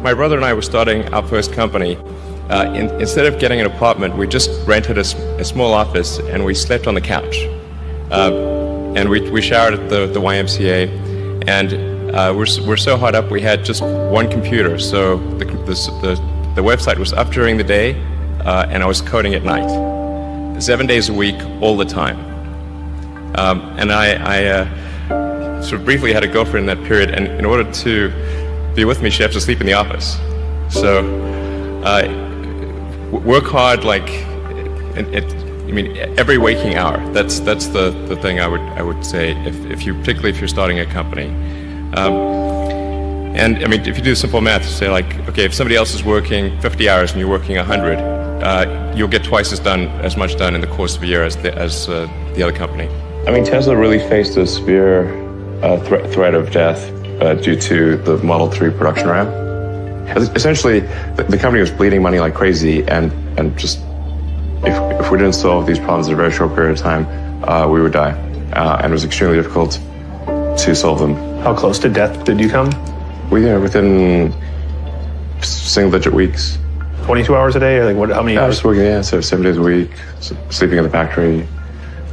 My brother and I were starting our first company. Instead of getting an apartment, we just rented a small office and we slept on the couch. And we showered at the YMCA, and we're so hot up we had just one computer. So the website was up during the day, and I was coding at night, 7 days a week, all the time. And I sort of briefly had a girlfriend in that period, and in order to be with me, she had to sleep in the office. So work hard, like every waking hour. That's the thing I would say particularly if you're starting a company. And I mean, if you do simple math, say like, okay, if somebody else is working 50 hours and you're working 100, you'll get twice as much done in the course of a year as the other company. I mean, Tesla really faced a severe threat of death due to the Model 3 production ramp. Essentially, the company was bleeding money like crazy, and just if we didn't solve these problems in a very short period of time, we would die. And it was extremely difficult to solve them. How close to death did you come? Within single-digit weeks. 22 hours a day, or like what? How many hours? I was working, so 7 days a week, sleeping in the factory.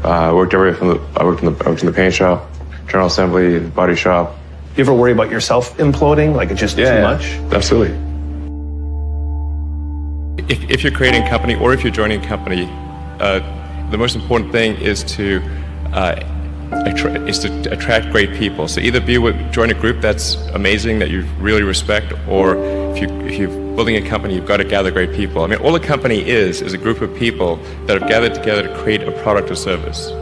I worked in the paint shop, general assembly, body shop. You ever worry about yourself imploding? Like it's just too much? Absolutely. If you're creating a company or if you're joining a company, the most important thing is to attract great people. So either join a group that's amazing that you really respect, or if you're building a company, you've got to gather great people. I mean, all a company is a group of people that have gathered together to create a product or service.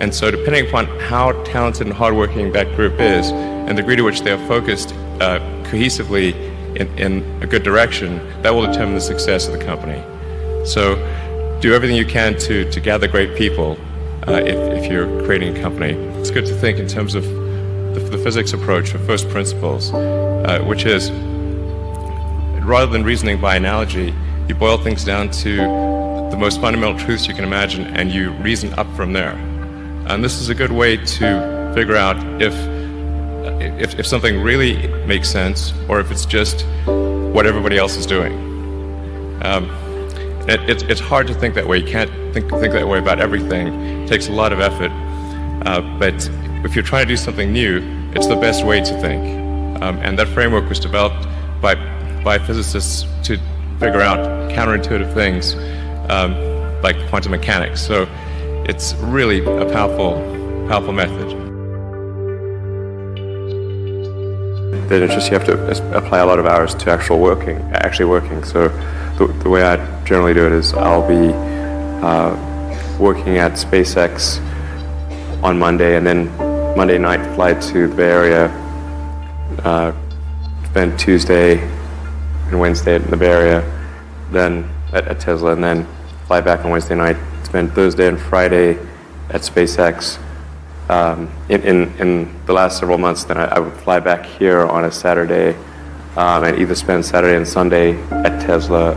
And so depending upon how talented and hardworking that group is, and the degree to which they are focused cohesively in a good direction, that will determine the success of the company. So do everything you can to gather great people if you're creating a company. It's good to think in terms of the physics approach, or first principles, which is, rather than reasoning by analogy, you boil things down to the most fundamental truths you can imagine, and you reason up from there. And this is a good way to figure out if something really makes sense, or if it's just what everybody else is doing. It's hard to think that way. You can't think that way about everything. It takes a lot of effort. But if you're trying to do something new, it's the best way to think. And that framework was developed by physicists to figure out counterintuitive things like quantum mechanics. So it's really a powerful method. Then it's just you have to apply a lot of hours to actually working. So the way I generally do it is I'll be working at SpaceX on Monday, and then Monday night fly to the Bay Area, spend Tuesday and Wednesday in the Bay Area, then at Tesla, and then fly back on Wednesday night, spend Thursday and Friday at SpaceX. In the last several months, then I would fly back here on a Saturday and either spend Saturday and Sunday at Tesla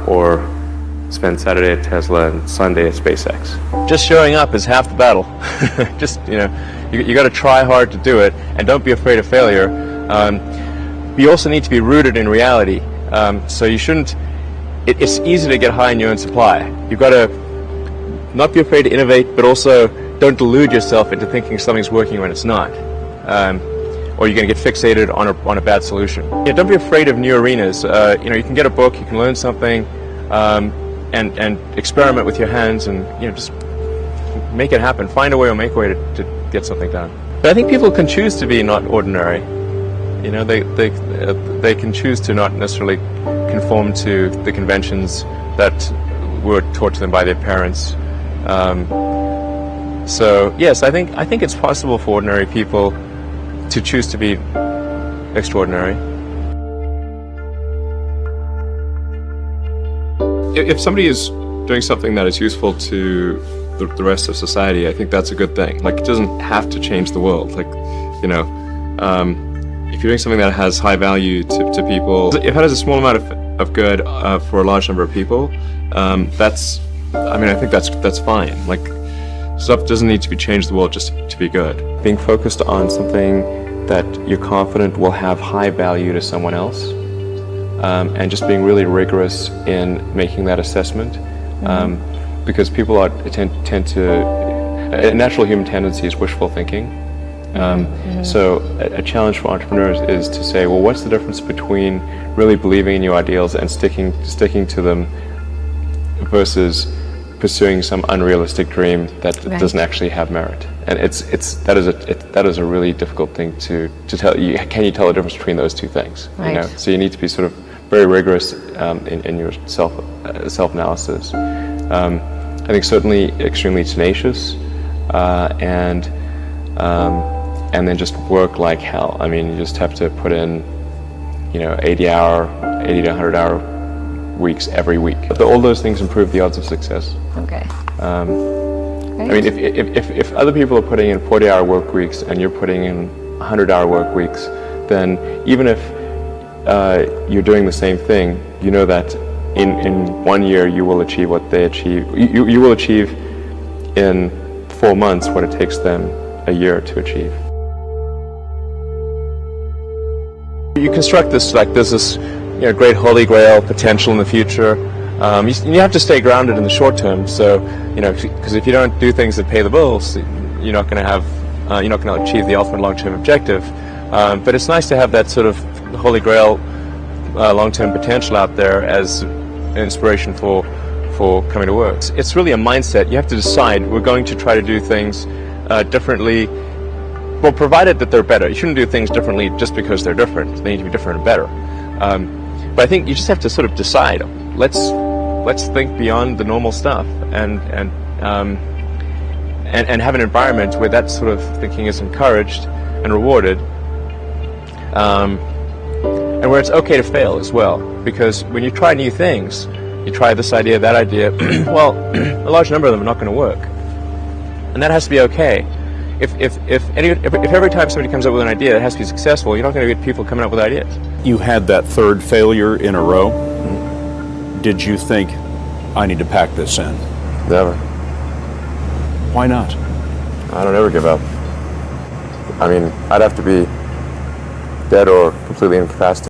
or spend Saturday at Tesla and Sunday at SpaceX. Just showing up is half the battle. Just, you got to try hard to do it, and don't be afraid of failure. You also need to be rooted in reality. So you shouldn't, it's easy to get high in your own supply. You've got to not be afraid to innovate, but also don't delude yourself into thinking something's working when it's not. Or you're going to get fixated on a bad solution. Yeah, don't be afraid of new arenas. You can get a book, you can learn something, and experiment with your hands, and just make it happen. Find a way or make a way to get something done. But I think people can choose to be not ordinary. They can choose to not necessarily conform to the conventions that were taught to them by their parents. So yes, I think it's possible for ordinary people to choose to be extraordinary. If somebody is doing something that is useful to the rest of society, I think that's a good thing. Like, it doesn't have to change the world. Like, if you're doing something that has high value to people, if it has a small amount of good for a large number of people, I think that's fine. Like, stuff doesn't need to be changed the world just to be good. Being focused on something that you're confident will have high value to someone else and just being really rigorous in making that assessment, because people tend to, a natural human tendency is wishful thinking. So a challenge for entrepreneurs is to say, well, what's the difference between really believing in your ideals and sticking to them versus pursuing some unrealistic dream that doesn't actually have merit? And that is a really difficult thing to tell you. Can you tell the difference between those two things? Right. You know? So you need to be sort of very rigorous in your self-analysis. I think certainly extremely tenacious, and then just work like hell. I mean, you just have to put in, 80 to 100 hour weeks every week. But all those things improve the odds of success. Okay. I mean, if other people are putting in 40-hour work weeks and you're putting in 100-hour work weeks, then even if you're doing the same thing, you know that in 1 year you will achieve what they achieve. You will achieve in 4 months what it takes them a year to achieve. You construct this like there's this great holy grail potential in the future. You have to stay grounded in the short term. So because if you don't do things that pay the bills, you're not going to achieve the ultimate long-term objective. But it's nice to have that sort of holy grail long-term potential out there as an inspiration for coming to work. It's really a mindset. You have to decide, we're going to try to do things differently, well, provided that they're better. You shouldn't do things differently just because they're different. They need to be different and better. But I think you just have to sort of decide, let's think beyond the normal stuff and have an environment where that sort of thinking is encouraged and rewarded, and where it's okay to fail as well. Because when you try new things, you try this idea, that idea, well, a large number of them are not going to work, and that has to be okay. If every time somebody comes up with an idea that has to be successful, you're not going to get people coming up with ideas. You had that third failure in a row. Did you think, I need to pack this in? Never. Why not? I don't ever give up. I mean, I'd have to be dead or completely incapacitated